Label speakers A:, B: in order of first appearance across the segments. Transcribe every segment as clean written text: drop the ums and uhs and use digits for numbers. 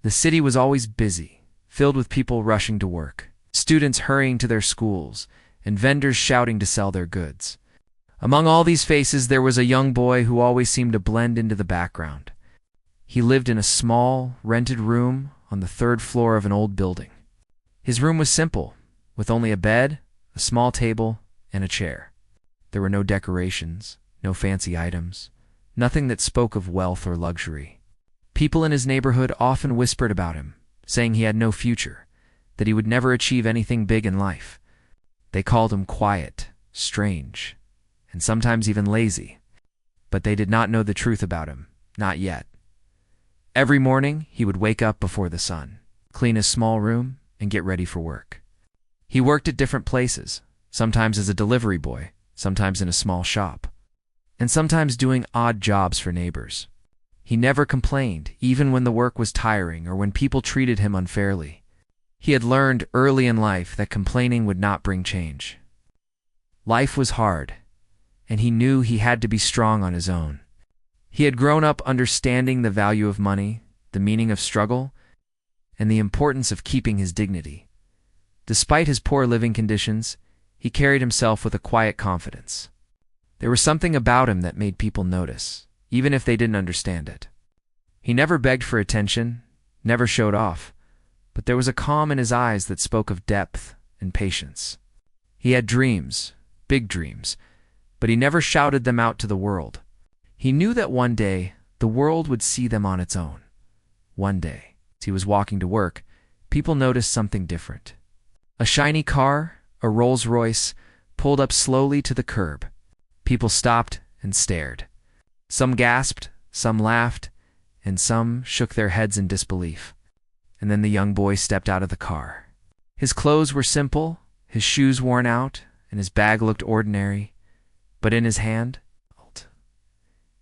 A: The city was always busy, filled with people rushing to work, students hurrying to their schools, and vendors shouting to sell their goods. Among all these faces, there was a young boy who always seemed to blend into the background. He lived in a small, rented room on the third floor of an old building. His room was simple, with only a bed, a small table, and a chair. There were no decorations, no fancy items, nothing that spoke of wealth or luxury. People in his neighborhood often whispered about him, saying he had no future, that he would never achieve anything big in life. They called him quiet, strange, and sometimes even lazy. But they did not know the truth about him, not yet. Every morning, he would wake up before the sun, clean his small room, and get ready for work. He worked at different places, sometimes as a delivery boy, sometimes in a small shop, and sometimes doing odd jobs for neighbors. He never complained, even when the work was tiring or when people treated him unfairly. He had learned early in life that complaining would not bring change. Life was hard, and he knew he had to be strong on his own. He had grown up understanding the value of money, the meaning of struggle, and the importance of keeping his dignity. Despite his poor living conditions, he carried himself with a quiet confidence. There was something about him that made people notice, even if they didn't understand it. He never begged for attention, never showed off, but there was a calm in his eyes that spoke of depth and patience. He had dreams, big dreams, but he never shouted them out to the world. He knew that one day the world would see them on its own. One day, as he was walking to work, people noticed something different. A shiny car, a Rolls-Royce, pulled up slowly to the curb. People stopped and stared. Some gasped, some laughed, and some shook their heads in disbelief. And then the young boy stepped out of the car. His clothes were simple, his shoes worn out, and his bag looked ordinary, but in his hand,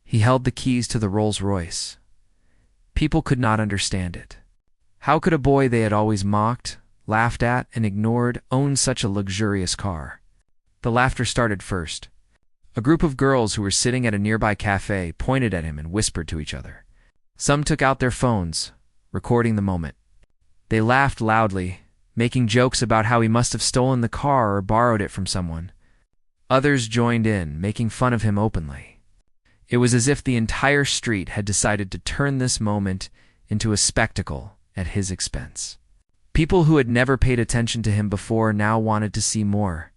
A: he held the keys to the Rolls-Royce. People could not understand it. How could a boy they had always mocked, laughed at, and ignored own such a luxurious car? The laughter started first. A group of girls who were sitting at a nearby cafe pointed at him and whispered to each other. Some took out their phones, recording the moment. They laughed loudly, making jokes about how he must have stolen the car or borrowed it from someone. Others joined in, making fun of him openly. It was as if the entire street had decided to turn this moment into a spectacle at his expense. People who had never paid attention to him before now wanted to see more.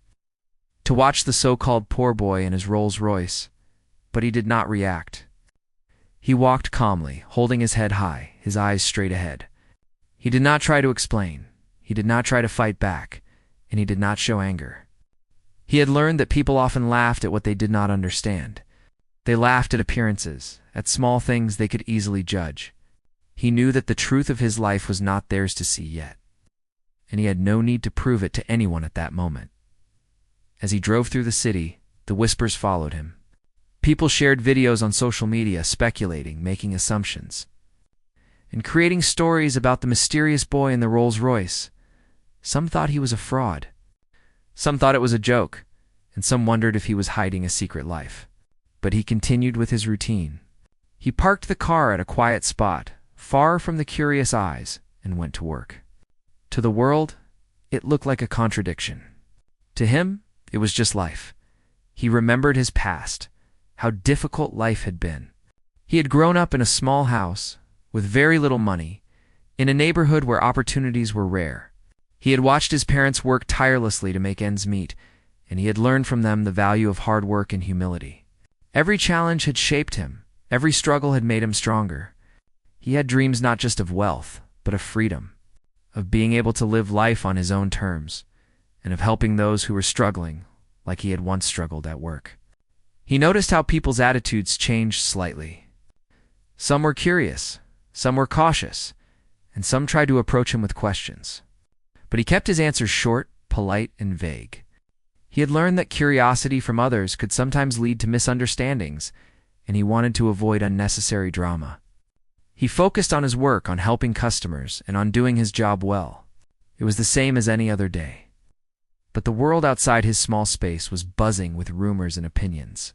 A: To watch the so-called poor boy in his Rolls-Royce, but he did not react. He walked calmly, holding his head high, his eyes straight ahead. He did not try to explain, he did not try to fight back, and he did not show anger. He had learned that people often laughed at what they did not understand. They laughed at appearances, at small things they could easily judge. He knew that the truth of his life was not theirs to see yet, and he had no need to prove it to anyone at that moment. As he drove through the city, the whispers followed him. People shared videos on social media, speculating, making assumptions, and creating stories about the mysterious boy in the Rolls-Royce. Some thought he was a fraud. Some thought it was a joke, and some wondered if he was hiding a secret life. But he continued with his routine. He parked the car at a quiet spot, far from the curious eyes, and went to work. To the world, it looked like a contradiction. To him, it was just life. He remembered his past, how difficult life had been. He had grown up in a small house, with very little money, in a neighborhood where opportunities were rare. He had watched his parents work tirelessly to make ends meet, and he had learned from them the value of hard work and humility. Every challenge had shaped him. Every struggle had made him stronger. He had dreams not just of wealth, but of freedom, of being able to live life on his own terms, and of helping those who were struggling, like he had once struggled at work. He noticed how people's attitudes changed slightly. Some were curious, some were cautious, and some tried to approach him with questions. But he kept his answers short, polite, and vague. He had learned that curiosity from others could sometimes lead to misunderstandings, and he wanted to avoid unnecessary drama. He focused on his work, on helping customers, and on doing his job well. It was the same as any other day. But the world outside his small space was buzzing with rumors and opinions.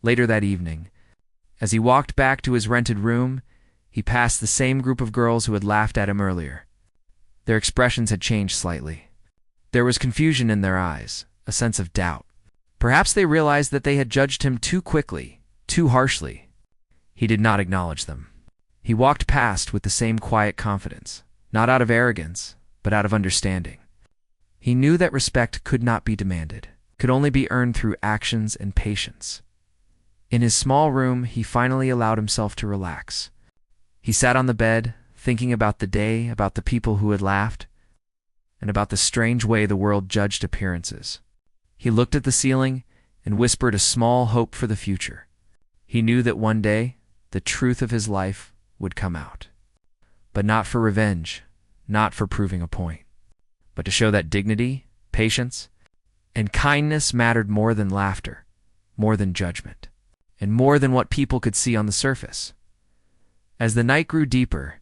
A: Later that evening, as he walked back to his rented room, he passed the same group of girls who had laughed at him earlier. Their expressions had changed slightly. There was confusion in their eyes, a sense of doubt. Perhaps they realized that they had judged him too quickly, too harshly. He did not acknowledge them. He walked past with the same quiet confidence, not out of arrogance, but out of understanding. He knew that respect could not be demanded, could only be earned through actions and patience. In his small room, he finally allowed himself to relax. He sat on the bed, thinking about the day, about the people who had laughed, and about the strange way the world judged appearances. He looked at the ceiling and whispered a small hope for the future. He knew that one day, the truth of his life would come out. But not for revenge, not for proving a point, but to show that dignity, patience, and kindness mattered more than laughter, more than judgment, and more than what people could see on the surface. As the night grew deeper,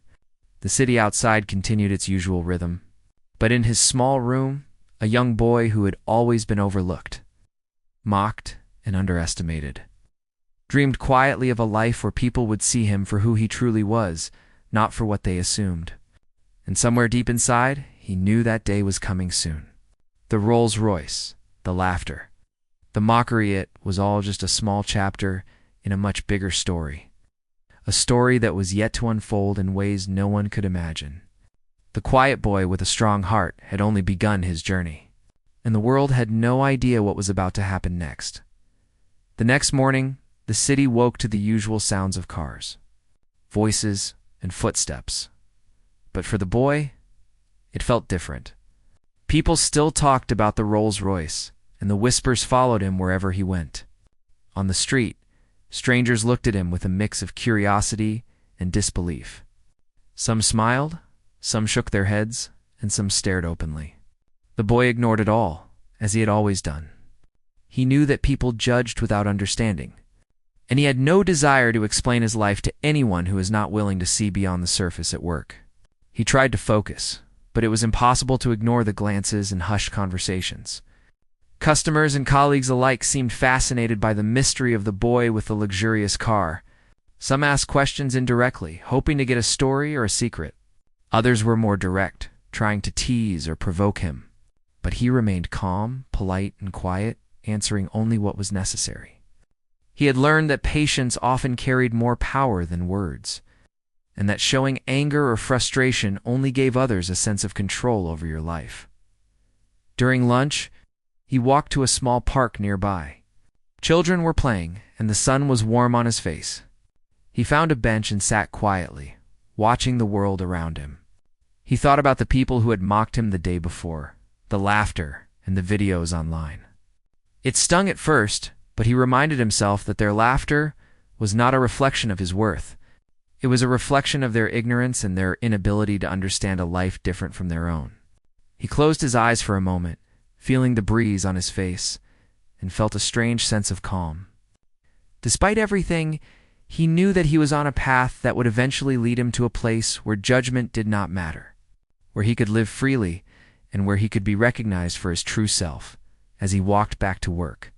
A: the city outside continued its usual rhythm, but in his small room, a young boy who had always been overlooked, mocked and underestimated, dreamed quietly of a life where people would see him for who he truly was, not for what they assumed. And somewhere deep inside, he knew that day was coming soon. The Rolls-Royce, the laughter, the mockery, it was all just a small chapter in a much bigger story. A story that was yet to unfold in ways no one could imagine. The quiet boy with a strong heart had only begun his journey, and the world had no idea what was about to happen next. The next morning, the city woke to the usual sounds of cars, voices, and footsteps. But for the boy, it felt different. People still talked about the Rolls-Royce, and the whispers followed him wherever he went. On the street, strangers looked at him with a mix of curiosity and disbelief. Some smiled, some shook their heads, and some stared openly. The boy ignored it all, as he had always done. He knew that people judged without understanding, and he had no desire to explain his life to anyone who was not willing to see beyond the surface at work. He tried to focus, but it was impossible to ignore the glances and hushed conversations. Customers and colleagues alike seemed fascinated by the mystery of the boy with the luxurious car. Some asked questions indirectly, hoping to get a story or a secret. Others were more direct, trying to tease or provoke him. But he remained calm, polite, and quiet, answering only what was necessary. He had learned that patience often carried more power than words, and that showing anger or frustration only gave others a sense of control over your life. During lunch, he walked to a small park nearby. Children were playing, and the sun was warm on his face. He found a bench and sat quietly, watching the world around him. He thought about the people who had mocked him the day before, the laughter and the videos online. It stung at first, but he reminded himself that their laughter was not a reflection of his worth. It was a reflection of their ignorance and their inability to understand a life different from their own. He closed his eyes for a moment, feeling the breeze on his face, and felt a strange sense of calm. Despite everything, he knew that he was on a path that would eventually lead him to a place where judgment did not matter, where he could live freely, and where he could be recognized for his true self. As he walked back to work,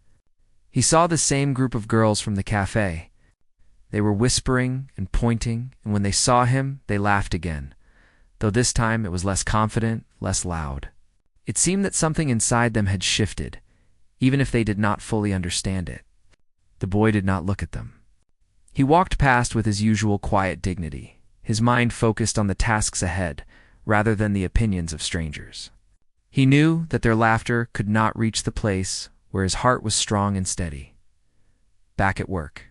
A: he saw the same group of girls from the cafe. They were whispering and pointing, and when they saw him, they laughed again, though this time it was less confident, less loud. It seemed that something inside them had shifted, even if they did not fully understand it. The boy did not look at them. He walked past with his usual quiet dignity, his mind focused on the tasks ahead, rather than the opinions of strangers. He knew that their laughter could not reach the place where his heart was strong and steady. Back at work,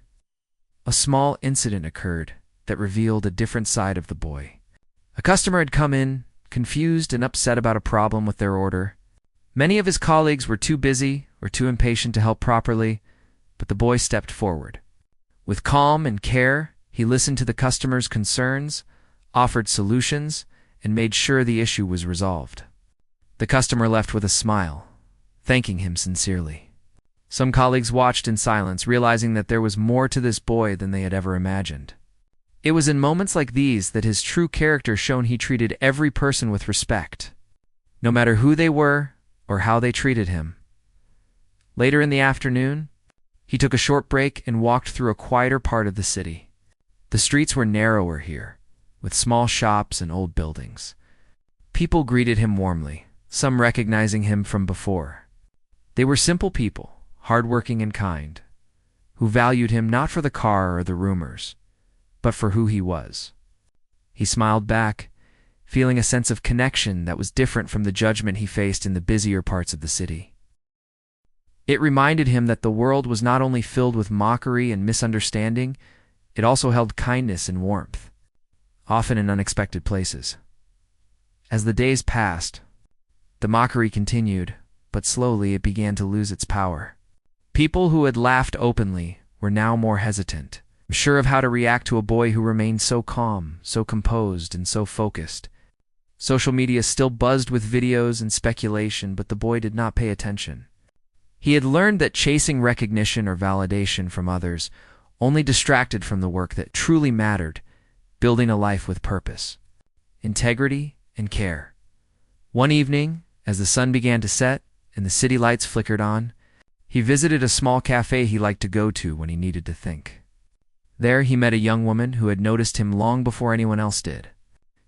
A: a small incident occurred that revealed a different side of the boy. A customer had come in, confused and upset about a problem with their order. Many of his colleagues were too busy or too impatient to help properly, but the boy stepped forward. With calm and care, he listened to the customer's concerns, offered solutions, and made sure the issue was resolved. The customer left with a smile, thanking him sincerely. Some colleagues watched in silence, realizing that there was more to this boy than they had ever imagined. It was in moments like these that his true character shone. He treated every person with respect, no matter who they were or how they treated him. Later in the afternoon, he took a short break and walked through a quieter part of the city. The streets were narrower here, with small shops and old buildings. People greeted him warmly, some recognizing him from before. They were simple people, hardworking and kind, who valued him not for the car or the rumors, but for who he was. He smiled back, feeling a sense of connection that was different from the judgment he faced in the busier parts of the city. It reminded him that the world was not only filled with mockery and misunderstanding, it also held kindness and warmth, often in unexpected places. As the days passed, the mockery continued, but slowly it began to lose its power. People who had laughed openly were now more hesitant, sure of how to react to a boy who remained so calm, so composed, and so focused. Social media still buzzed with videos and speculation, but the boy did not pay attention. He had learned that chasing recognition or validation from others only distracted from the work that truly mattered, building a life with purpose, integrity, and care. One evening, as the sun began to set and the city lights flickered on, he visited a small cafe he liked to go to when he needed to think. There he met a young woman who had noticed him long before anyone else did.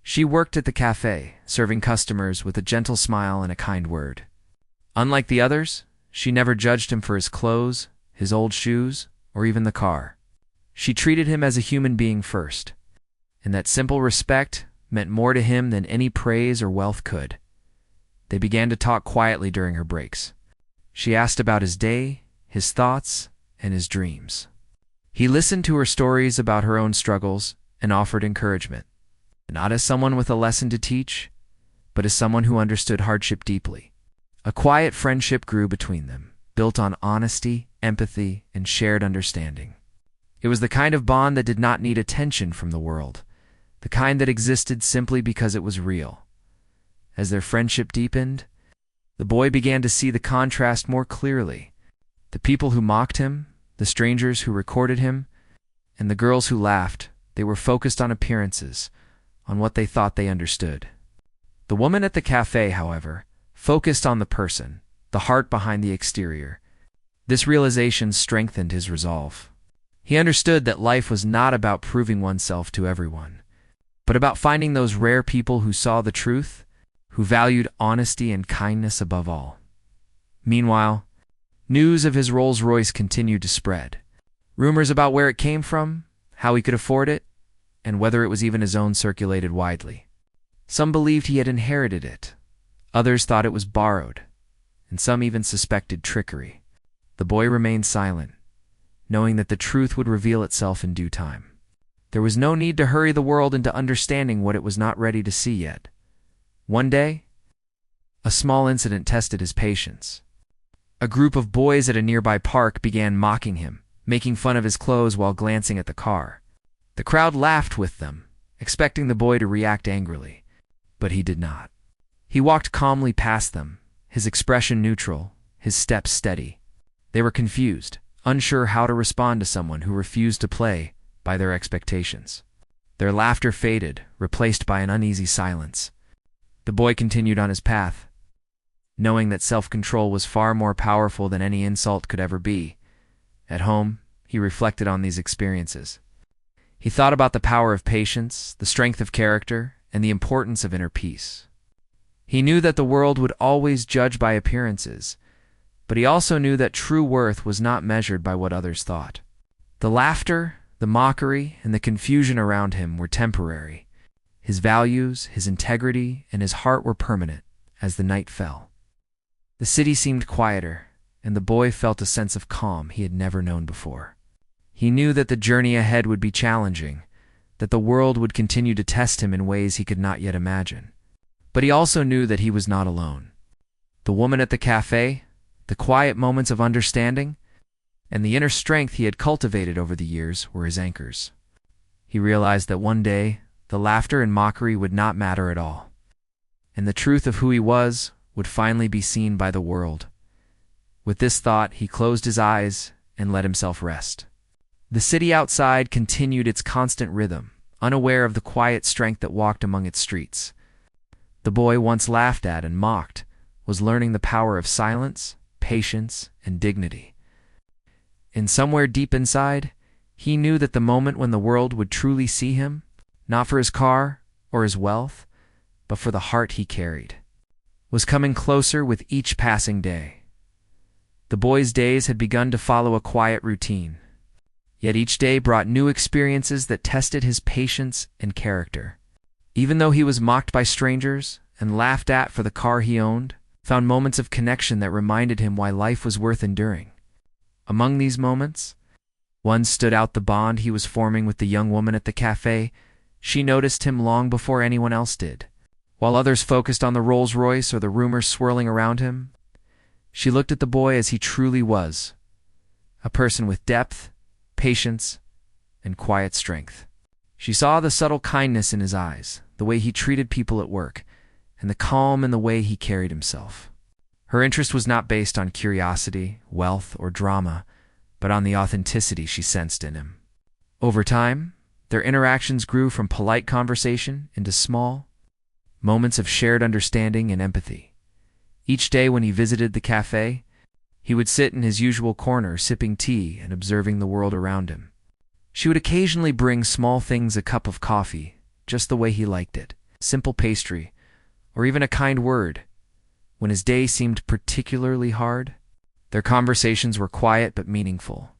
A: She worked at the cafe, serving customers with a gentle smile and a kind word. Unlike the others, she never judged him for his clothes, his old shoes, or even the car. She treated him as a human being first, and that simple respect meant more to him than any praise or wealth could. They began to talk quietly during her breaks. She asked about his day, his thoughts, and his dreams. He listened to her stories about her own struggles and offered encouragement, not as someone with a lesson to teach, but as someone who understood hardship deeply. A quiet friendship grew between them, built on honesty, empathy, and shared understanding. It was the kind of bond that did not need attention from the world, the kind that existed simply because it was real. As their friendship deepened, the boy began to see the contrast more clearly. The people who mocked him, the strangers who recorded him, and the girls who laughed, they were focused on appearances, on what they thought they understood. The woman at the cafe, however, focused on the person, the heart behind the exterior. This realization strengthened his resolve. He understood that life was not about proving oneself to everyone, but about finding those rare people who saw the truth, who valued honesty and kindness above all. Meanwhile, news of his Rolls Royce continued to spread. Rumors about where it came from, how he could afford it, and whether it was even his own circulated widely. Some believed he had inherited it. Others thought it was borrowed, and some even suspected trickery. The boy remained silent, knowing that the truth would reveal itself in due time. There was no need to hurry the world into understanding what it was not ready to see yet. One day, a small incident tested his patience. A group of boys at a nearby park began mocking him, making fun of his clothes while glancing at the car. The crowd laughed with them, expecting the boy to react angrily, but he did not. He walked calmly past them, his expression neutral, his steps steady. They were confused, unsure how to respond to someone who refused to play by their expectations. Their laughter faded, replaced by an uneasy silence. The boy continued on his path, knowing that self-control was far more powerful than any insult could ever be. At home, he reflected on these experiences. He thought about the power of patience, the strength of character, and the importance of inner peace. He knew that the world would always judge by appearances, but he also knew that true worth was not measured by what others thought. The laughter, the mockery, and the confusion around him were temporary. His values, his integrity, and his heart were permanent as the night fell. The city seemed quieter, and the boy felt a sense of calm he had never known before. He knew that the journey ahead would be challenging, that the world would continue to test him in ways he could not yet imagine. But he also knew that he was not alone. The woman at the cafe, the quiet moments of understanding, and the inner strength he had cultivated over the years were his anchors. He realized that one day, the laughter and mockery would not matter at all, and the truth of who he was would finally be seen by the world. With this thought, he closed his eyes and let himself rest. The city outside continued its constant rhythm, unaware of the quiet strength that walked among its streets. The boy, once laughed at and mocked, was learning the power of silence, patience, and dignity. And somewhere deep inside, he knew that the moment when the world would truly see him, not for his car or his wealth, but for the heart he carried, was coming closer with each passing day. The boy's days had begun to follow a quiet routine, yet each day brought new experiences that tested his patience and character. Even though he was mocked by strangers and laughed at for the car he owned, found moments of connection that reminded him why life was worth enduring. Among these moments, one stood out: the bond he was forming with the young woman at the cafe. She noticed him long before anyone else did. While others focused on the Rolls-Royce or the rumors swirling around him, she looked at the boy as he truly was, a person with depth, patience, and quiet strength. She saw the subtle kindness in his eyes, the way he treated people at work, and the calm in the way he carried himself. Her interest was not based on curiosity, wealth, or drama, but on the authenticity she sensed in him. Over time, their interactions grew from polite conversation into small moments of shared understanding and empathy. Each day when he visited the cafe, he would sit in his usual corner sipping tea and observing the world around him. She would occasionally bring small things: a cup of coffee, just the way he liked it, simple pastry, or even a kind word. When his day seemed particularly hard, their conversations were quiet but meaningful.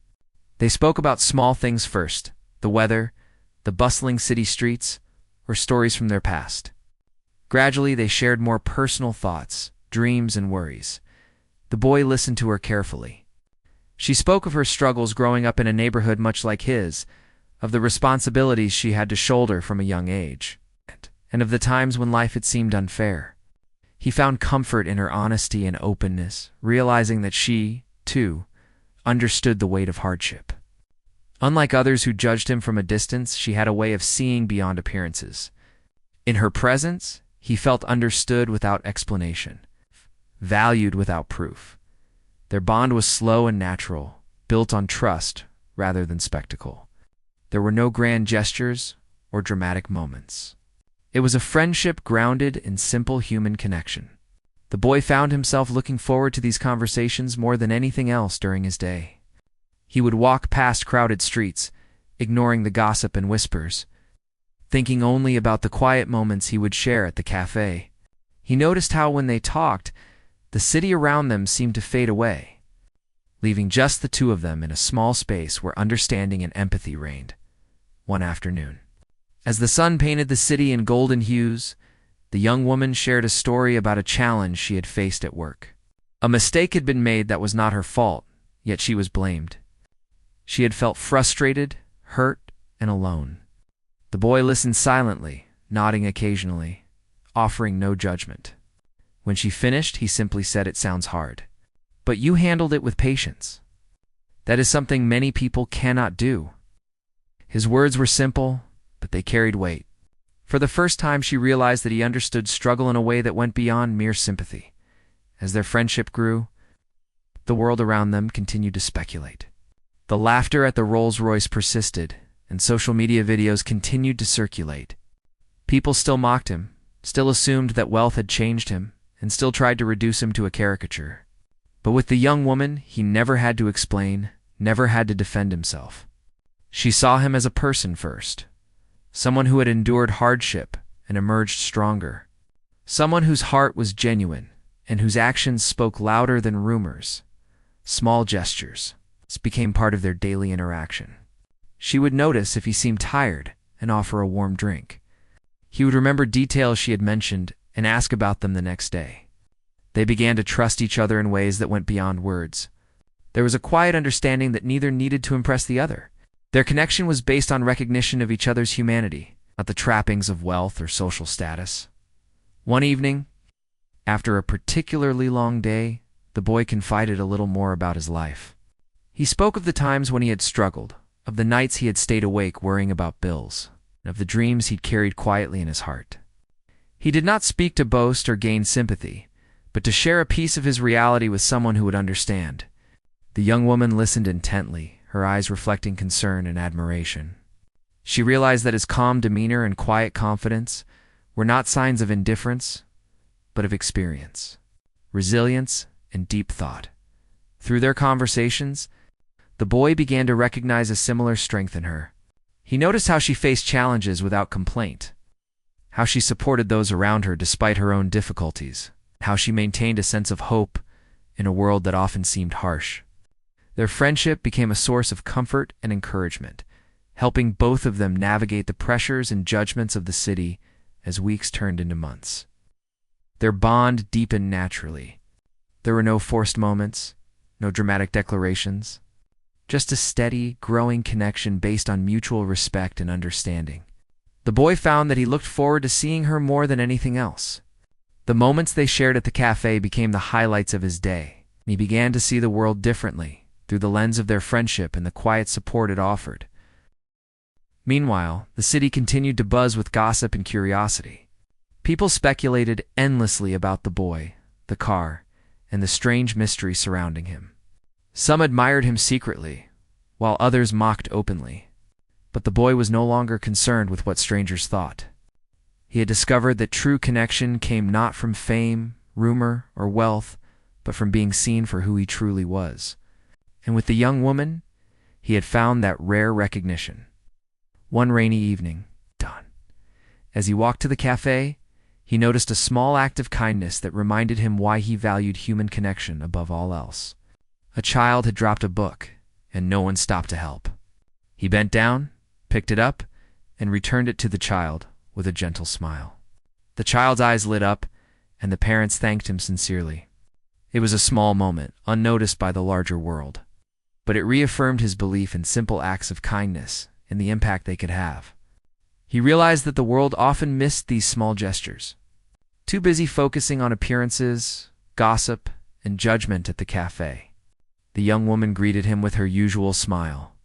A: They spoke about small things first: the weather, the bustling city streets, or stories from their past. Gradually, they shared more personal thoughts, dreams, and worries. The boy listened to her carefully. She spoke of her struggles growing up in a neighborhood much like his, of the responsibilities she had to shoulder from a young age, and of the times when life had seemed unfair. He found comfort in her honesty and openness, realizing that she, too, understood the weight of hardship. Unlike others who judged him from a distance, she had a way of seeing beyond appearances. In her presence, he felt understood without explanation, valued without proof. Their bond was slow and natural, built on trust rather than spectacle. There were no grand gestures or dramatic moments. It was a friendship grounded in simple human connection. The boy found himself looking forward to these conversations more than anything else during his day. He would walk past crowded streets, ignoring the gossip and whispers, thinking only about the quiet moments he would share at the cafe. He noticed how when they talked, the city around them seemed to fade away, leaving just the two of them in a small space where understanding and empathy reigned. One afternoon, as the sun painted the city in golden hues, the young woman shared a story about a challenge she had faced at work. A mistake had been made that was not her fault, yet she was blamed. She had felt frustrated, hurt, and alone. The boy listened silently, nodding occasionally, offering no judgment. When she finished, he simply said, "It sounds hard, but you handled it with patience. That is something many people cannot do." His words were simple, but they carried weight. For the first time, she realized that he understood struggle in a way that went beyond mere sympathy. As their friendship grew, the world around them continued to speculate. The laughter at the Rolls-Royce persisted, and social media videos continued to circulate. People still mocked him, still assumed that wealth had changed him, and still tried to reduce him to a caricature. But with the young woman, he never had to explain, never had to defend himself. She saw him as a person first, someone who had endured hardship and emerged stronger, someone whose heart was genuine and whose actions spoke louder than rumors. Small gestures became part of their daily interaction. She would notice if he seemed tired and offer a warm drink. He would remember details she had mentioned and ask about them the next day. They began to trust each other in ways that went beyond words. There was a quiet understanding that neither needed to impress the other. Their connection was based on recognition of each other's humanity, not the trappings of wealth or social status. One evening, after a particularly long day, the boy confided a little more about his life. He spoke of the times when he had struggled, of the nights he had stayed awake worrying about bills, and of the dreams he'd carried quietly in his heart. He did not speak to boast or gain sympathy, but to share a piece of his reality with someone who would understand. The young woman listened intently, her eyes reflecting concern and admiration. She realized that his calm demeanor and quiet confidence were not signs of indifference, but of experience, resilience, and deep thought. Through their conversations, the boy began to recognize a similar strength in her. He noticed how she faced challenges without complaint, how she supported those around her despite her own difficulties, how she maintained a sense of hope in a world that often seemed harsh. Their friendship became a source of comfort and encouragement, helping both of them navigate the pressures and judgments of the city as weeks turned into months. Their bond deepened naturally. There were no forced moments, no dramatic declarations, just a steady, growing connection based on mutual respect and understanding. The boy found that he looked forward to seeing her more than anything else. The moments they shared at the cafe became the highlights of his day, and he began to see the world differently through the lens of their friendship and the quiet support it offered. Meanwhile, the city continued to buzz with gossip and curiosity. People speculated endlessly about the boy, the car, and the strange mystery surrounding him. Some admired him secretly, while others mocked openly. But the boy was no longer concerned with what strangers thought. He had discovered that true connection came not from fame, rumor, or wealth, but from being seen for who he truly was. And with the young woman, he had found that rare recognition. One rainy evening, as he walked to the cafe, he noticed a small act of kindness that reminded him why he valued human connection above all else. A child had dropped a book, and no one stopped to help. He bent down, picked it up, and returned it to the child with a gentle smile. The child's eyes lit up, and the parents thanked him sincerely. It was a small moment, unnoticed by the larger world, but it reaffirmed his belief in simple acts of kindness and the impact they could have. He realized that the world often missed these small gestures, too busy focusing on appearances, gossip, and judgment at the cafe. The young woman greeted him with her usual smile,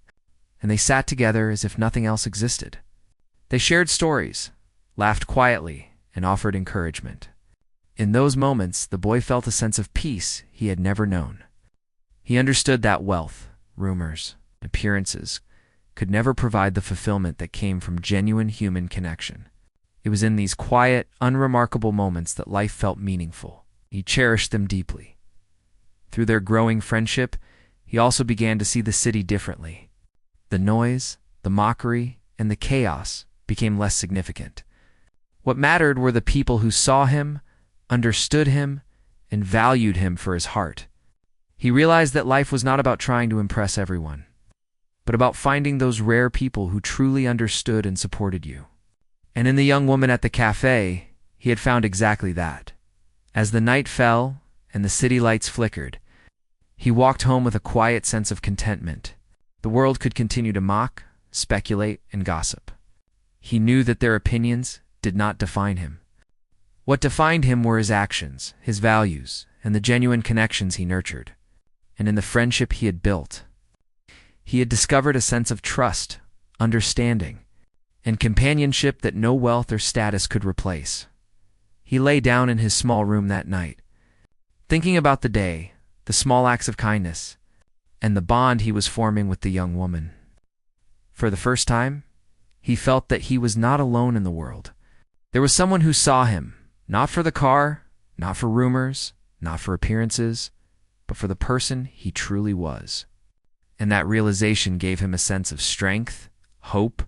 A: and they sat together as if nothing else existed. They shared stories, laughed quietly, and offered encouragement. In those moments, the boy felt a sense of peace he had never known. He understood that wealth, rumors, appearances could never provide the fulfillment that came from genuine human connection. It was in these quiet, unremarkable moments that life felt meaningful. He cherished them deeply. Through their growing friendship, he also began to see the city differently. The noise, the mockery, and the chaos became less significant. What mattered were the people who saw him, understood him, and valued him for his heart. He realized that life was not about trying to impress everyone, but about finding those rare people who truly understood and supported you. And in the young woman at the cafe, he had found exactly that. As the night fell and the city lights flickered, he walked home with a quiet sense of contentment. The world could continue to mock, speculate, and gossip. He knew that their opinions did not define him. What defined him were his actions, his values, and the genuine connections he nurtured. And in the friendship he had built, he had discovered a sense of trust, understanding, and companionship that no wealth or status could replace. He lay down in his small room that night, thinking about the day, the small acts of kindness, and the bond he was forming with the young woman. For the first time, he felt that he was not alone in the world. There was someone who saw him, not for the car, not for rumors, not for appearances, but for the person he truly was. And that realization gave him a sense of strength, hope,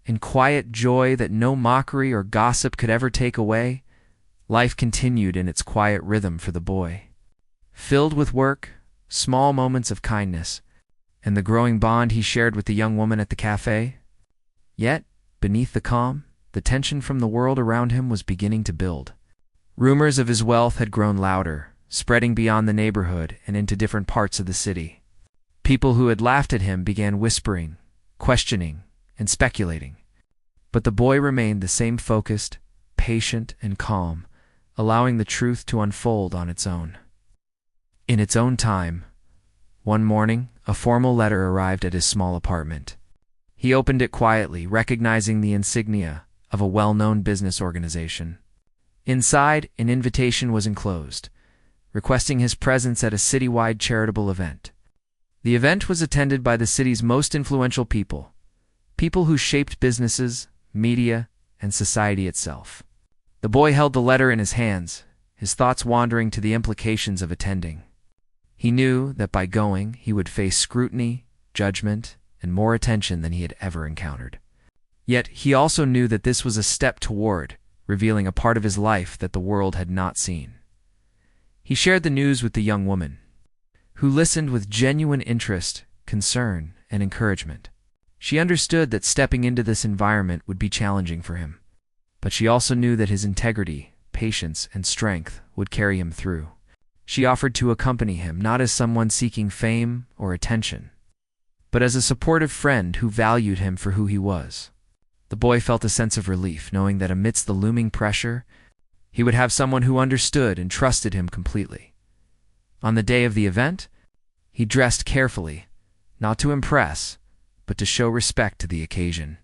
A: and quiet joy that no mockery or gossip could ever take away. Life continued in its quiet rhythm for the boy, filled with work, small moments of kindness, and the growing bond he shared with the young woman at the cafe. Yet, beneath the calm, the tension from the world around him was beginning to build. Rumors of his wealth had grown louder, spreading beyond the neighborhood and into different parts of the city. People who had laughed at him began whispering, questioning, and speculating. But the boy remained the same focused, patient, and calm, allowing the truth to unfold on its own. In its own time, one morning, a formal letter arrived at his small apartment. He opened it quietly, recognizing the insignia of a well-known business organization. Inside, an invitation was enclosed, requesting his presence at a citywide charitable event. The event was attended by the city's most influential people who shaped businesses, media, and society itself. The boy held the letter in his hands, his thoughts wandering to the implications of attending. He knew that by going, he would face scrutiny, judgment, and more attention than he had ever encountered. Yet he also knew that this was a step toward revealing a part of his life that the world had not seen. He shared the news with the young woman, who listened with genuine interest, concern, and encouragement. She understood that stepping into this environment would be challenging for him, but she also knew that his integrity, patience, and strength would carry him through. She offered to accompany him, not as someone seeking fame or attention, but as a supportive friend who valued him for who he was. The boy felt a sense of relief, knowing that amidst the looming pressure, he would have someone who understood and trusted him completely. On the day of the event, he dressed carefully, not to impress, but to show respect to the occasion.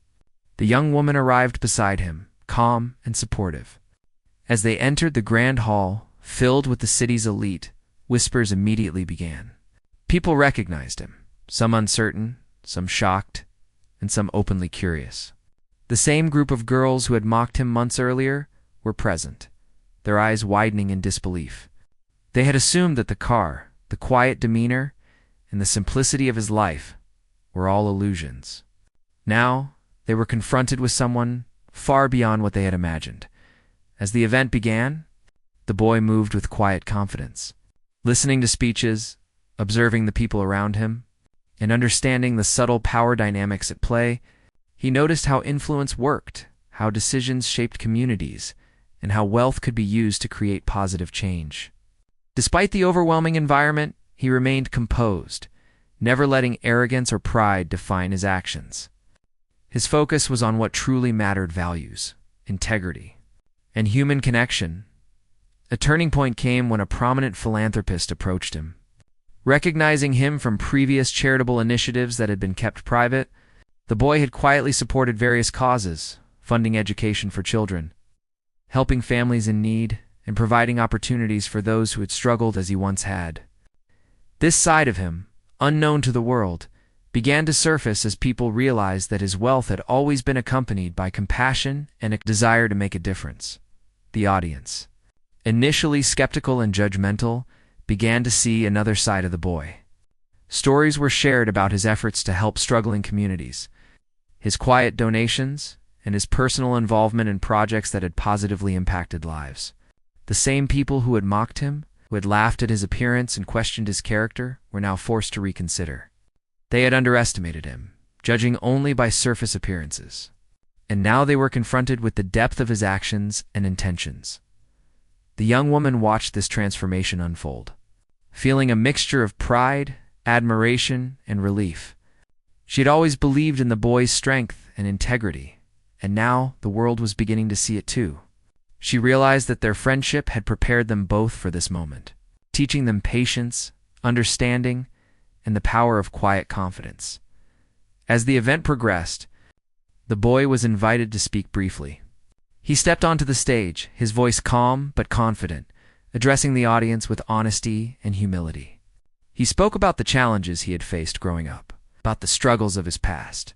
A: The young woman arrived beside him, calm and supportive. As they entered the grand hall, filled with the city's elite, whispers immediately began. People recognized him, some uncertain, some shocked, and some openly curious. The same group of girls who had mocked him months earlier were present, their eyes widening in disbelief. They had assumed that the quiet demeanor, and the simplicity of his life were all illusions. Now, they were confronted with someone far beyond what they had imagined. As the event began, the boy moved with quiet confidence, listening to speeches, observing the people around him, and understanding the subtle power dynamics at play. He noticed how influence worked, how decisions shaped communities, and how wealth could be used to create positive change. Despite the overwhelming environment, he remained composed, never letting arrogance or pride define his actions. His focus was on what truly mattered: values, integrity, and human connection. A turning point came when a prominent philanthropist approached him. Recognizing him from previous charitable initiatives that had been kept private, the boy had quietly supported various causes, funding education for children, helping families in need, and providing opportunities for those who had struggled as he once had. This side of him, unknown to the world, began to surface as people realized that his wealth had always been accompanied by compassion and a desire to make a difference. The audience, initially skeptical and judgmental, began to see another side of the boy. Stories were shared about his efforts to help struggling communities, his quiet donations, and his personal involvement in projects that had positively impacted lives. The same people who had mocked him, who had laughed at his appearance and questioned his character, were now forced to reconsider. They had underestimated him, judging only by surface appearances. And now they were confronted with the depth of his actions and intentions. The young woman watched this transformation unfold, feeling a mixture of pride, admiration, and relief. She had always believed in the boy's strength and integrity, and now the world was beginning to see it too. She realized that their friendship had prepared them both for this moment, teaching them patience, understanding, and the power of quiet confidence. As the event progressed, the boy was invited to speak briefly. He stepped onto the stage, his voice calm but confident, addressing the audience with honesty and humility. He spoke about the challenges he had faced growing up, about the struggles of his past,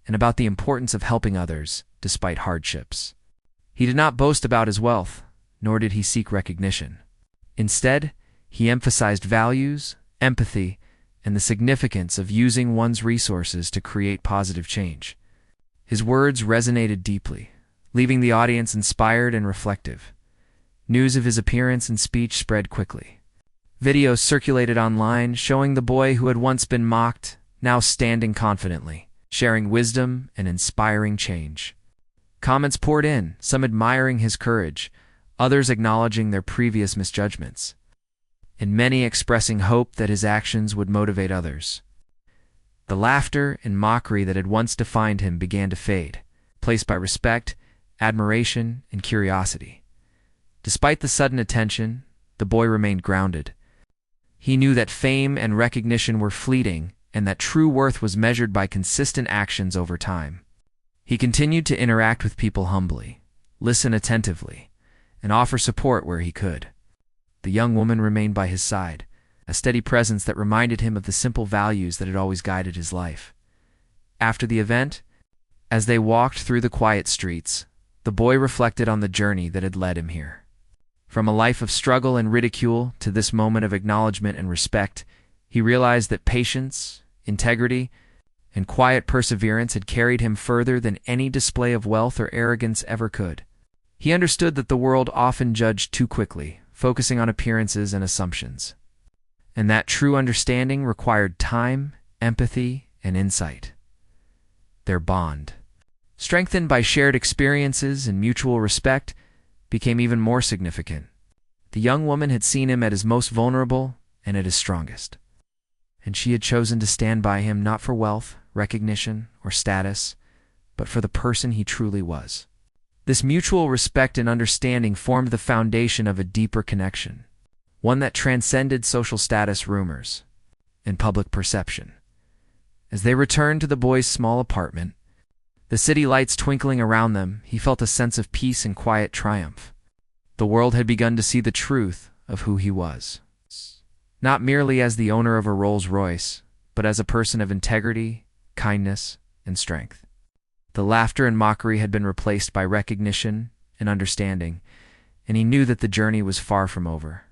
A: and about the importance of helping others despite hardships. He did not boast about his wealth, nor did he seek recognition. Instead, he emphasized values, empathy, and the significance of using one's resources to create positive change. His words resonated deeply, leaving the audience inspired and reflective. News of his appearance and speech spread quickly. Videos circulated online showing the boy who had once been mocked, now standing confidently, sharing wisdom and inspiring change. Comments poured in, some admiring his courage, others acknowledging their previous misjudgments, and many expressing hope that his actions would motivate others. The laughter and mockery that had once defined him began to fade, replaced by respect, admiration, and curiosity. Despite the sudden attention, the boy remained grounded. He knew that fame and recognition were fleeting, and that true worth was measured by consistent actions over time. He continued to interact with people humbly, listen attentively, and offer support where he could. The young woman remained by his side, a steady presence that reminded him of the simple values that had always guided his life. After the event, as they walked through the quiet streets, the boy reflected on the journey that had led him here. From a life of struggle and ridicule to this moment of acknowledgement and respect, he realized that patience, integrity, and quiet perseverance had carried him further than any display of wealth or arrogance ever could. He understood that the world often judged too quickly, focusing on appearances and assumptions, and that true understanding required time, empathy, and insight. Their bond, strengthened by shared experiences and mutual respect, became even more significant. The young woman had seen him at his most vulnerable and at his strongest, and she had chosen to stand by him not for wealth, recognition, or status, but for the person he truly was. This mutual respect and understanding formed the foundation of a deeper connection, one that transcended social status, rumors, and public perception. As they returned to the boy's small apartment, the city lights twinkling around them, he felt a sense of peace and quiet triumph. The world had begun to see the truth of who he was, not merely as the owner of a Rolls-Royce, but as a person of integrity, kindness, and strength. The laughter and mockery had been replaced by recognition and understanding, and he knew that the journey was far from over.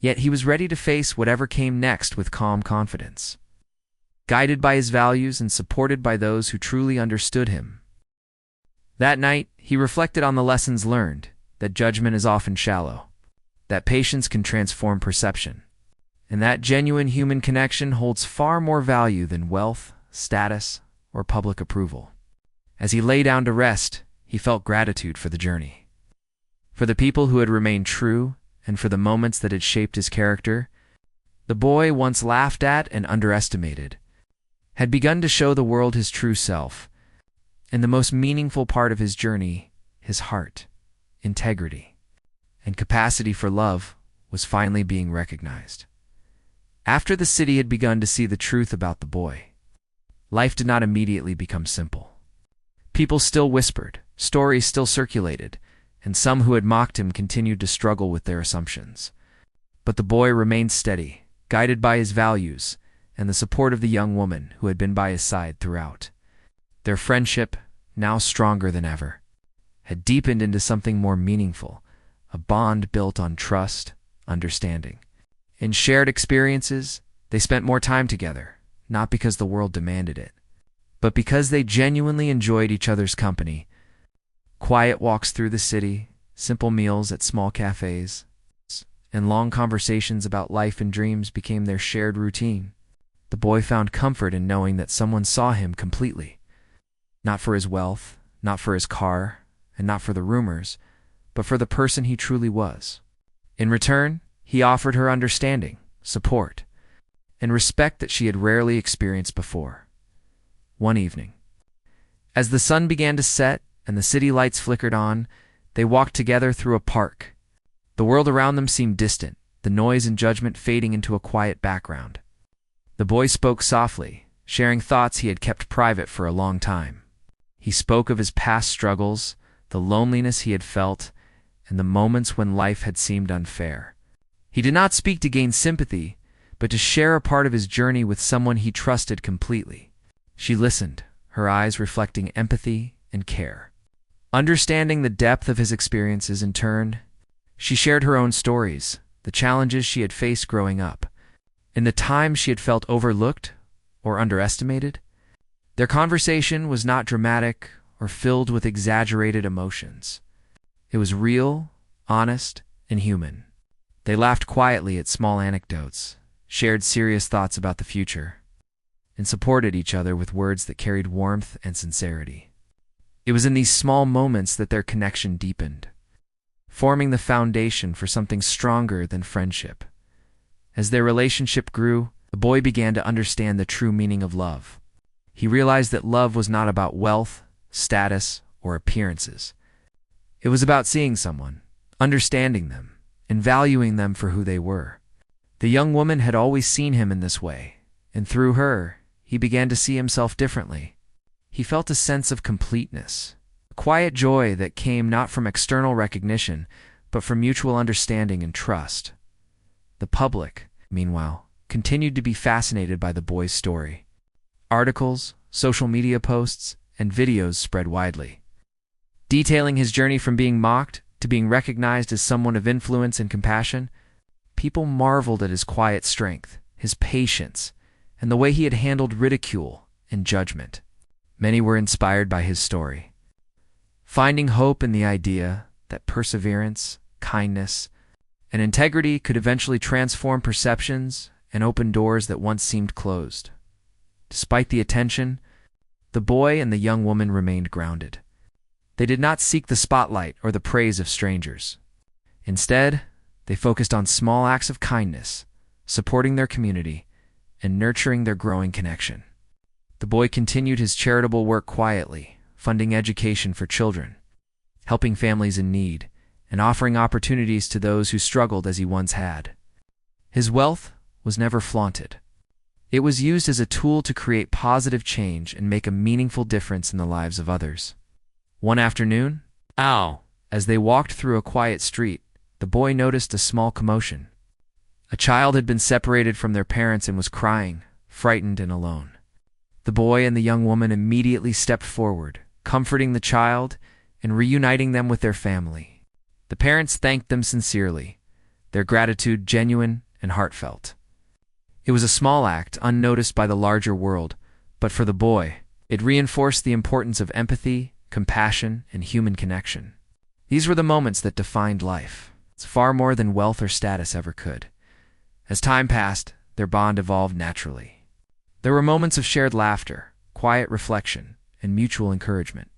A: Yet he was ready to face whatever came next with calm confidence, guided by his values and supported by those who truly understood him. That night, he reflected on the lessons learned, that judgment is often shallow, that patience can transform perception, and that genuine human connection holds far more value than wealth, status, or public approval. As he lay down to rest, he felt gratitude for the journey, for the people who had remained true, and for the moments that had shaped his character. The boy, once laughed at and underestimated, had begun to show the world his true self, and the most meaningful part of his journey, his heart, integrity, and capacity for love, was finally being recognized. After the city had begun to see the truth about the boy, life did not immediately become simple. People still whispered, stories still circulated, and some who had mocked him continued to struggle with their assumptions. But the boy remained steady, guided by his values and the support of the young woman who had been by his side throughout. Their friendship, now stronger than ever, had deepened into something more meaningful, a bond built on trust, understanding. In shared experiences, they spent more time together, not because the world demanded it, but because they genuinely enjoyed each other's company. Quiet walks through the city, simple meals at small cafes, and long conversations about life and dreams became their shared routine. The boy found comfort in knowing that someone saw him completely, not for his wealth, not for his car, and not for the rumors, but for the person he truly was. In return, he offered her understanding, support, and respect that she had rarely experienced before. One evening, as the sun began to set and the city lights flickered on, they walked together through a park. The world around them seemed distant, the noise and judgment fading into a quiet background. The boy spoke softly, sharing thoughts he had kept private for a long time. He spoke of his past struggles, the loneliness he had felt, and the moments when life had seemed unfair. He did not speak to gain sympathy, but to share a part of his journey with someone he trusted completely. She listened, her eyes reflecting empathy and care. Understanding the depth of his experiences in turn, she shared her own stories, the challenges she had faced growing up, and the times she had felt overlooked or underestimated. Their conversation was not dramatic or filled with exaggerated emotions. It was real, honest, and human. They laughed quietly at small anecdotes, shared serious thoughts about the future, and supported each other with words that carried warmth and sincerity. It was in these small moments that their connection deepened, forming the foundation for something stronger than friendship. As their relationship grew, the boy began to understand the true meaning of love. He realized that love was not about wealth, status, or appearances. It was about seeing someone, understanding them, and valuing them for who they were. The young woman had always seen him in this way, and through her, he began to see himself differently. He felt a sense of completeness, a quiet joy that came not from external recognition, but from mutual understanding and trust. The public, meanwhile, continued to be fascinated by the boy's story. Articles, social media posts, and videos spread widely, detailing his journey from being mocked to being recognized as someone of influence and compassion. People marveled at his quiet strength, his patience, and the way he had handled ridicule and judgment. Many were inspired by his story, finding hope in the idea that perseverance, kindness, and integrity could eventually transform perceptions and open doors that once seemed closed. Despite the attention, the boy and the young woman remained grounded. They did not seek the spotlight or the praise of strangers. Instead, they focused on small acts of kindness, supporting their community, and nurturing their growing connection. The boy continued his charitable work quietly, funding education for children, helping families in need, and offering opportunities to those who struggled as he once had. His wealth was never flaunted. It was used as a tool to create positive change and make a meaningful difference in the lives of others. One afternoon, as they walked through a quiet street, the boy noticed a small commotion. A child had been separated from their parents and was crying, frightened and alone. The boy and the young woman immediately stepped forward, comforting the child and reuniting them with their family. The parents thanked them sincerely, their gratitude genuine and heartfelt. It was a small act, unnoticed by the larger world, but for the boy, it reinforced the importance of empathy, compassion, and human connection. These were the moments that defined life. It's far more than wealth or status ever could. As time passed, their bond evolved naturally. There were moments of shared laughter, quiet reflection, and mutual encouragement.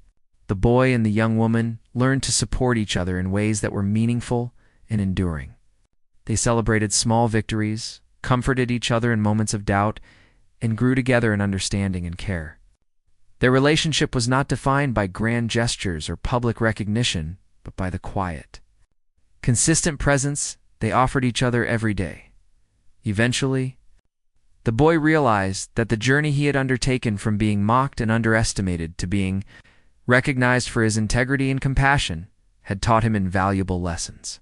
A: The boy and the young woman learned to support each other in ways that were meaningful and enduring. They celebrated small victories, comforted each other in moments of doubt, and grew together in understanding and care. Their relationship was not defined by grand gestures or public recognition, but by the quiet, consistent presence they offered each other every day. Eventually, the boy realized that the journey he had undertaken from being mocked and underestimated to being recognized for his integrity and compassion had taught him invaluable lessons.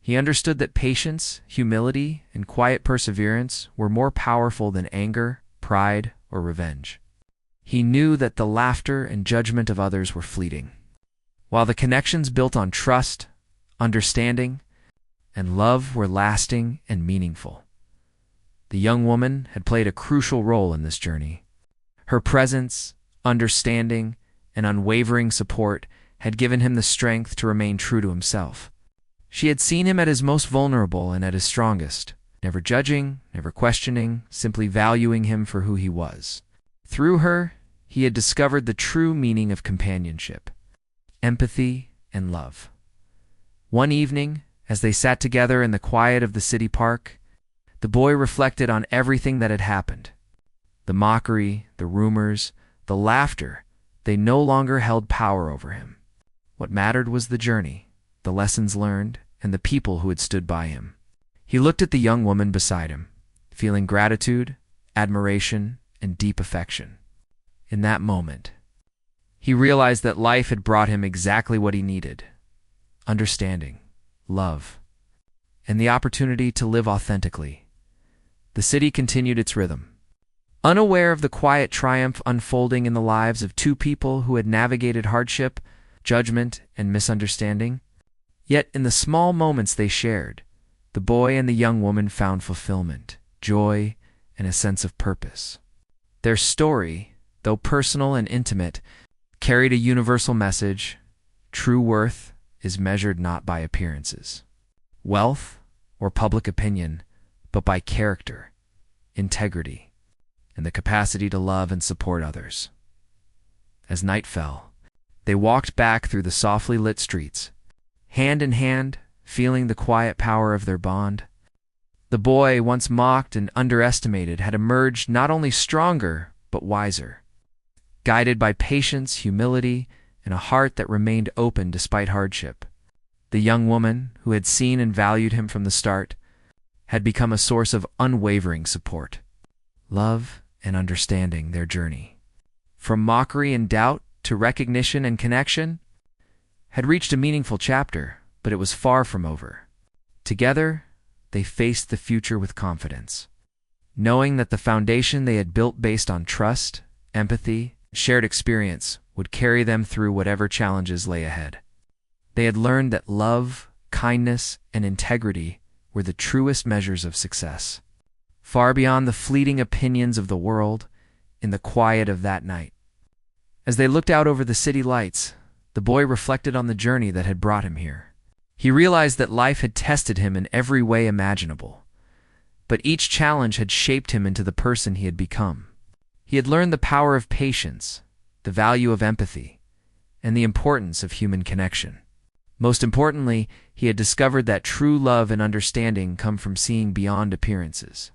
A: He understood that patience, humility, and quiet perseverance were more powerful than anger, pride, or revenge. He knew that the laughter and judgment of others were fleeting, while the connections built on trust, understanding, and love were lasting and meaningful. The young woman had played a crucial role in this journey. Her presence, understanding, and unwavering support had given him the strength to remain true to himself. She had seen him at his most vulnerable and at his strongest, never judging, never questioning, simply valuing him for who he was. Through her, he had discovered the true meaning of companionship, empathy, and love. One evening, as they sat together in the quiet of the city park, the boy reflected on everything that had happened. The mockery, the rumors, the laughter, they no longer held power over him. What mattered was the journey, the lessons learned, and the people who had stood by him. He looked at the young woman beside him, feeling gratitude, admiration, and deep affection. In that moment, he realized that life had brought him exactly what he needed: understanding, love, and the opportunity to live authentically. The city continued its rhythm, unaware of the quiet triumph unfolding in the lives of two people who had navigated hardship, judgment, and misunderstanding. Yet in the small moments they shared, the boy and the young woman found fulfillment, joy, and a sense of purpose. Their story, though personal and intimate, carried a universal message: true worth is measured not by appearances, wealth, or public opinion, but by character, integrity, and the capacity to love and support others. As night fell, they walked back through the softly lit streets, hand in hand, feeling the quiet power of their bond. The boy, once mocked and underestimated, had emerged not only stronger, but wiser, guided by patience, humility, and a heart that remained open despite hardship. The young woman, who had seen and valued him from the start, had become a source of unwavering support, love, and understanding their journey. From mockery and doubt to recognition and connection, had reached a meaningful chapter, but it was far from over. Together, they faced the future with confidence, knowing that the foundation they had built based on trust, empathy, shared experience would carry them through whatever challenges lay ahead. They had learned that love, kindness, and integrity were the truest measures of success, far beyond the fleeting opinions of the world, in the quiet of that night. As they looked out over the city lights, the boy reflected on the journey that had brought him here. He realized that life had tested him in every way imaginable, but each challenge had shaped him into the person he had become. He had learned the power of patience, the value of empathy, and the importance of human connection. Most importantly, he had discovered that true love and understanding come from seeing beyond appearances,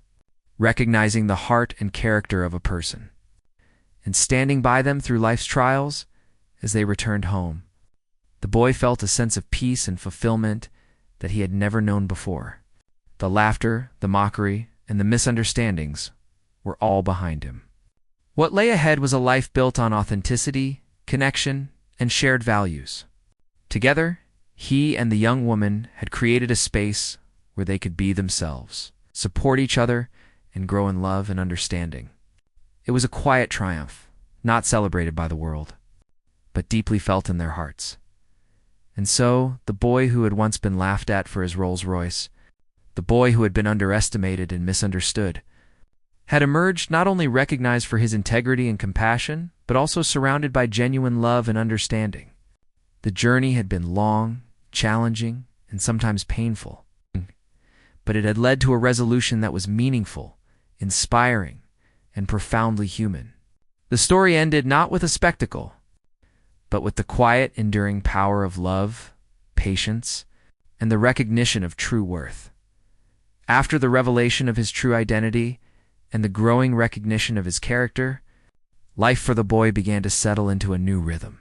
A: recognizing the heart and character of a person, and standing by them through life's trials. As they returned home, the boy felt a sense of peace and fulfillment that he had never known before. The laughter, the mockery, and the misunderstandings were all behind him. What lay ahead was a life built on authenticity, connection, and shared values. Together, he and the young woman had created a space where they could be themselves, support each other, and grow in love and understanding. It was a quiet triumph, not celebrated by the world, but deeply felt in their hearts. And so, the boy who had once been laughed at for his Rolls-Royce, the boy who had been underestimated and misunderstood, had emerged not only recognized for his integrity and compassion, but also surrounded by genuine love and understanding. The journey had been long, challenging, and sometimes painful, but it had led to a resolution that was meaningful, inspiring, and profoundly human. The story ended not with a spectacle, but with the quiet, enduring power of love, patience, and the recognition of true worth. After the revelation of his true identity and the growing recognition of his character, life for the boy began to settle into a new rhythm.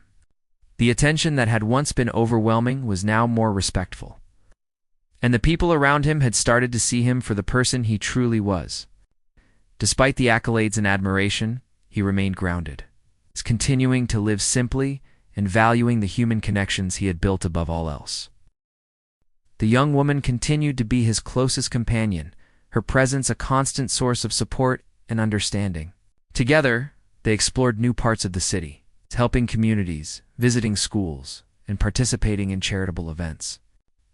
A: The attention that had once been overwhelming was now more respectful, and the people around him had started to see him for the person he truly was. Despite the accolades and admiration, he remained grounded, continuing to live simply and valuing the human connections he had built above all else. The young woman continued to be his closest companion, her presence a constant source of support and understanding. Together, they explored new parts of the city, helping communities, visiting schools, and participating in charitable events.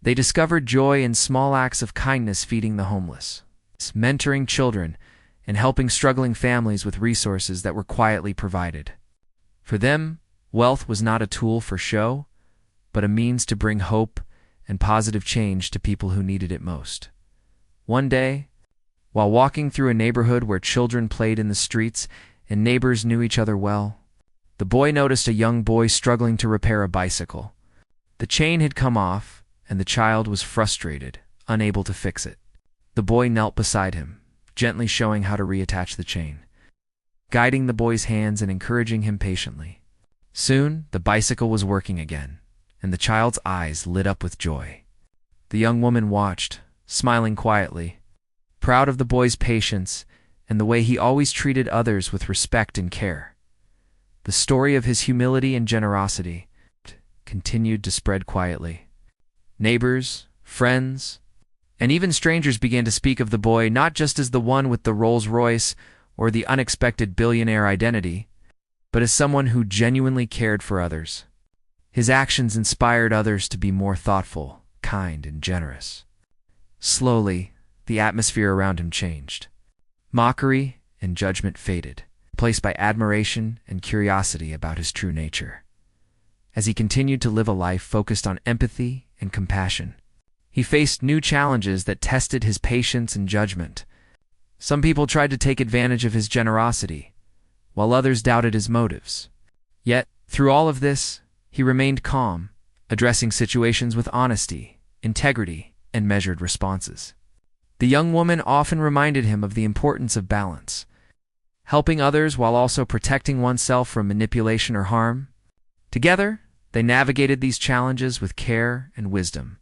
A: They discovered joy in small acts of kindness, feeding the homeless, mentoring children, and helping struggling families with resources that were quietly provided. For them, wealth was not a tool for show, but a means to bring hope and positive change to people who needed it most. One day, while walking through a neighborhood where children played in the streets and neighbors knew each other well, the boy noticed a young boy struggling to repair a bicycle. The chain had come off, and the child was frustrated, unable to fix it. The boy knelt beside him, gently showing how to reattach the chain, guiding the boy's hands and encouraging him patiently. Soon, the bicycle was working again, and the child's eyes lit up with joy. The young woman watched, smiling quietly, proud of the boy's patience and the way he always treated others with respect and care. The story of his humility and generosity continued to spread quietly. Neighbors, friends, and even strangers began to speak of the boy not just as the one with the Rolls-Royce or the unexpected billionaire identity, but as someone who genuinely cared for others. His actions inspired others to be more thoughtful, kind, and generous. Slowly, the atmosphere around him changed. Mockery and judgment faded, replaced by admiration and curiosity about his true nature. As he continued to live a life focused on empathy and compassion, he faced new challenges that tested his patience and judgment. Some people tried to take advantage of his generosity, while others doubted his motives. Yet, through all of this, he remained calm, addressing situations with honesty, integrity, and measured responses. The young woman often reminded him of the importance of balance, helping others while also protecting oneself from manipulation or harm. Together, they navigated these challenges with care and wisdom.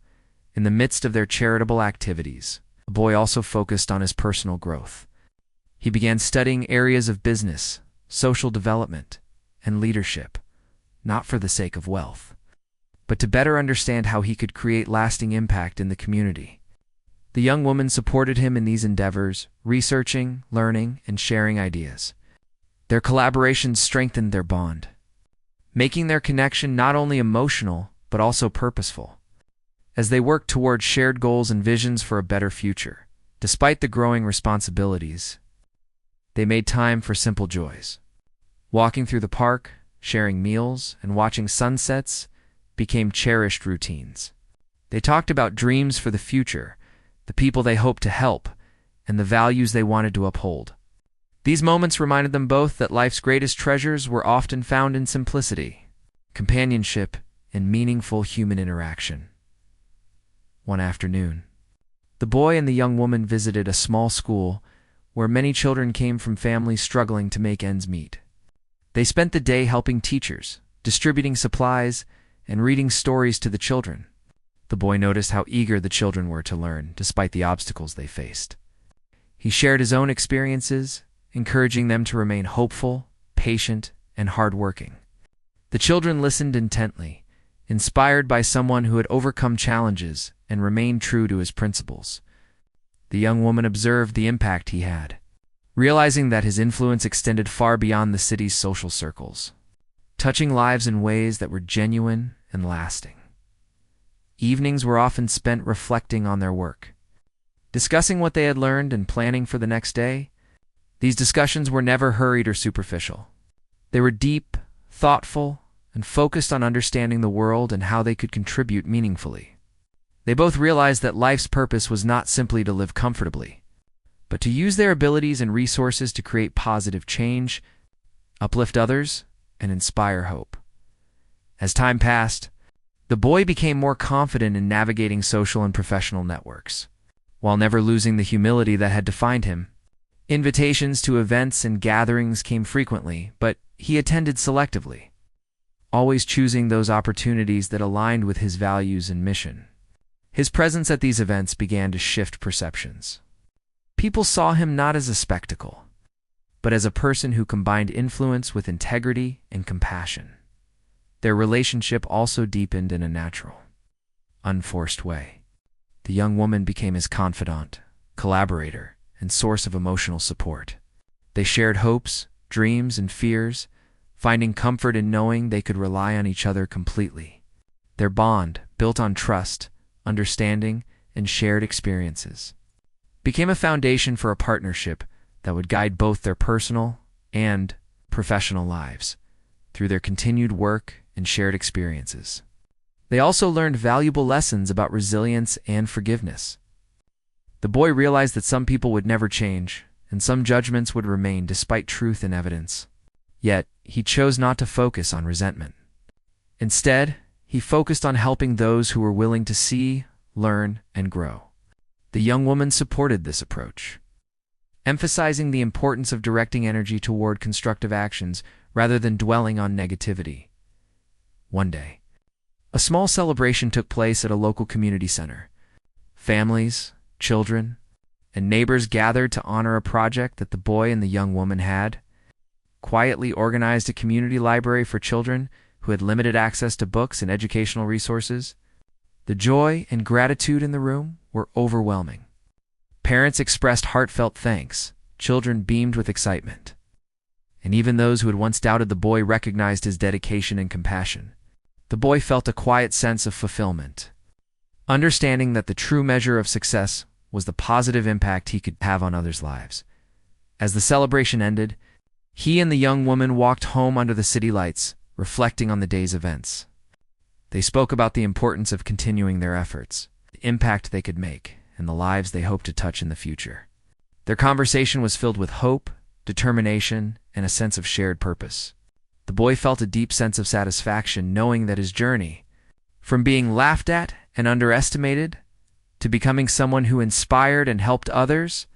A: In the midst of their charitable activities, the boy also focused on his personal growth. He began studying areas of business, social development, and leadership, not for the sake of wealth, but to better understand how he could create lasting impact in the community. The young woman supported him in these endeavors, researching, learning, and sharing ideas. Their collaborations strengthened their bond, making their connection not only emotional, but also purposeful. As they worked toward shared goals and visions for a better future, despite the growing responsibilities, they made time for simple joys. Walking through the park, sharing meals, and watching sunsets became cherished routines. They talked about dreams for the future, the people they hoped to help, and the values they wanted to uphold. These moments reminded them both that life's greatest treasures were often found in simplicity, companionship, and meaningful human interaction. One afternoon, the boy and the young woman visited a small school where many children came from families struggling to make ends meet. They spent the day helping teachers, distributing supplies, and reading stories to the children. The boy noticed how eager the children were to learn, despite the obstacles they faced. He shared his own experiences, encouraging them to remain hopeful, patient, and hardworking. The children listened intently, inspired by someone who had overcome challenges and remained true to his principles. The young woman observed the impact he had, realizing that his influence extended far beyond the city's social circles, touching lives in ways that were genuine and lasting. Evenings were often spent reflecting on their work, discussing what they had learned and planning for the next day. These discussions were never hurried or superficial. They were deep, thoughtful, and focused on understanding the world and how they could contribute meaningfully. They both realized that life's purpose was not simply to live comfortably, but to use their abilities and resources to create positive change, uplift others, and inspire hope. As time passed, the boy became more confident in navigating social and professional networks, while never losing the humility that had defined him. Invitations to events and gatherings came frequently, but he attended selectively, always choosing those opportunities that aligned with his values and mission. His presence at these events began to shift perceptions. People saw him not as a spectacle, but as a person who combined influence with integrity and compassion. Their relationship also deepened in a natural, unforced way. The young woman became his confidant, collaborator, and source of emotional support. They shared hopes, dreams, and fears, finding comfort in knowing they could rely on each other completely. Their bond, built on trust, understanding, and shared experiences, became a foundation for a partnership that would guide both their personal and professional lives through their continued work and shared experiences. They also learned valuable lessons about resilience and forgiveness. The boy realized that some people would never change, and some judgments would remain despite truth and evidence. Yet, he chose not to focus on resentment. Instead, he focused on helping those who were willing to see, learn, and grow. The young woman supported this approach, emphasizing the importance of directing energy toward constructive actions rather than dwelling on negativity. One day, a small celebration took place at a local community center. Families, children, and neighbors gathered to honor a project that the boy and the young woman had quietly organized a community library for children who had limited access to books and educational resources. The joy and gratitude in the room were overwhelming. Parents expressed heartfelt thanks, children beamed with excitement, and even those who had once doubted the boy recognized his dedication and compassion. The boy felt a quiet sense of fulfillment, understanding that the true measure of success was the positive impact he could have on others' lives. As the celebration ended, he and the young woman walked home under the city lights, reflecting on the day's events. They spoke about the importance of continuing their efforts, the impact they could make, and the lives they hoped to touch in the future. Their conversation was filled with hope, determination, and a sense of shared purpose. The boy felt a deep sense of satisfaction knowing that his journey, from being laughed at and underestimated to becoming someone who inspired and helped others,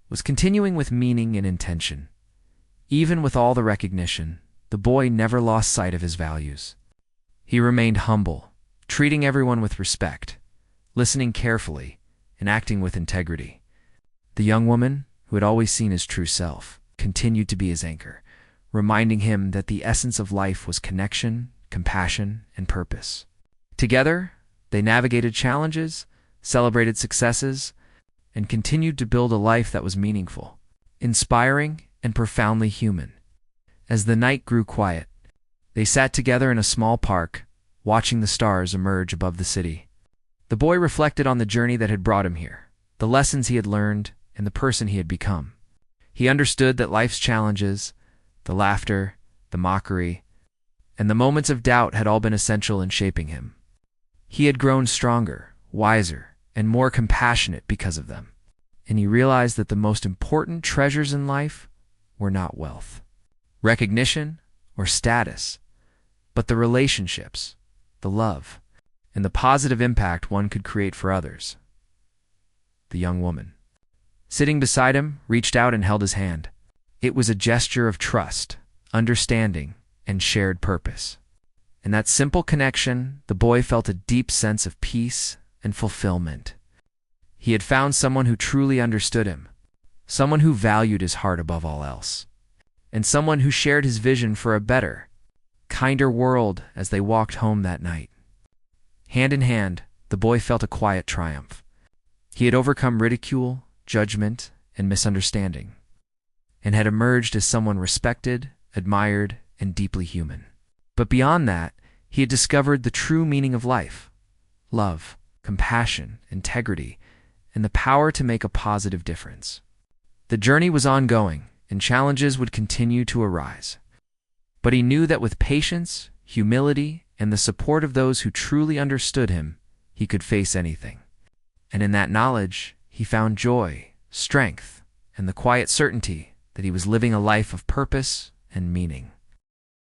A: was continuing with meaning and intention. Even with all the recognition, the boy never lost sight of his values. He remained humble, treating everyone with respect, listening carefully, and acting with integrity. The young woman, who had always seen his true self, continued to be his anchor, reminding him that the essence of life was connection, compassion, and purpose. Together, they navigated challenges, celebrated successes, and continued to build a life that was meaningful, inspiring, and profoundly human. As the night grew quiet, they sat together in a small park, watching the stars emerge above the city. The boy reflected on the journey that had brought him here, the lessons he had learned, and the person he had become. He understood that life's challenges, the laughter, the mockery, and the moments of doubt had all been essential in shaping him. He had grown stronger, wiser, and more compassionate because of them, and he realized that the most important treasures in life were not wealth, recognition, or status, but the relationships, the love, and the positive impact one could create for others. The young woman, sitting beside him, reached out and held his hand. It was a gesture of trust, understanding, and shared purpose. In that simple connection, the boy felt a deep sense of peace and fulfillment. He had found someone who truly understood him, someone who valued his heart above all else, and someone who shared his vision for a better, kinder world. As they walked home that night, hand in hand, the boy felt a quiet triumph. He had overcome ridicule, judgment, and misunderstanding, and had emerged as someone respected, admired, and deeply human. But beyond that, he had discovered the true meaning of life: love, compassion, integrity, and the power to make a positive difference. The journey was ongoing, and challenges would continue to arise. But he knew that with patience, humility, and the support of those who truly understood him, he could face anything. And in that knowledge, he found joy, strength, and the quiet certainty that he was living a life of purpose and meaning.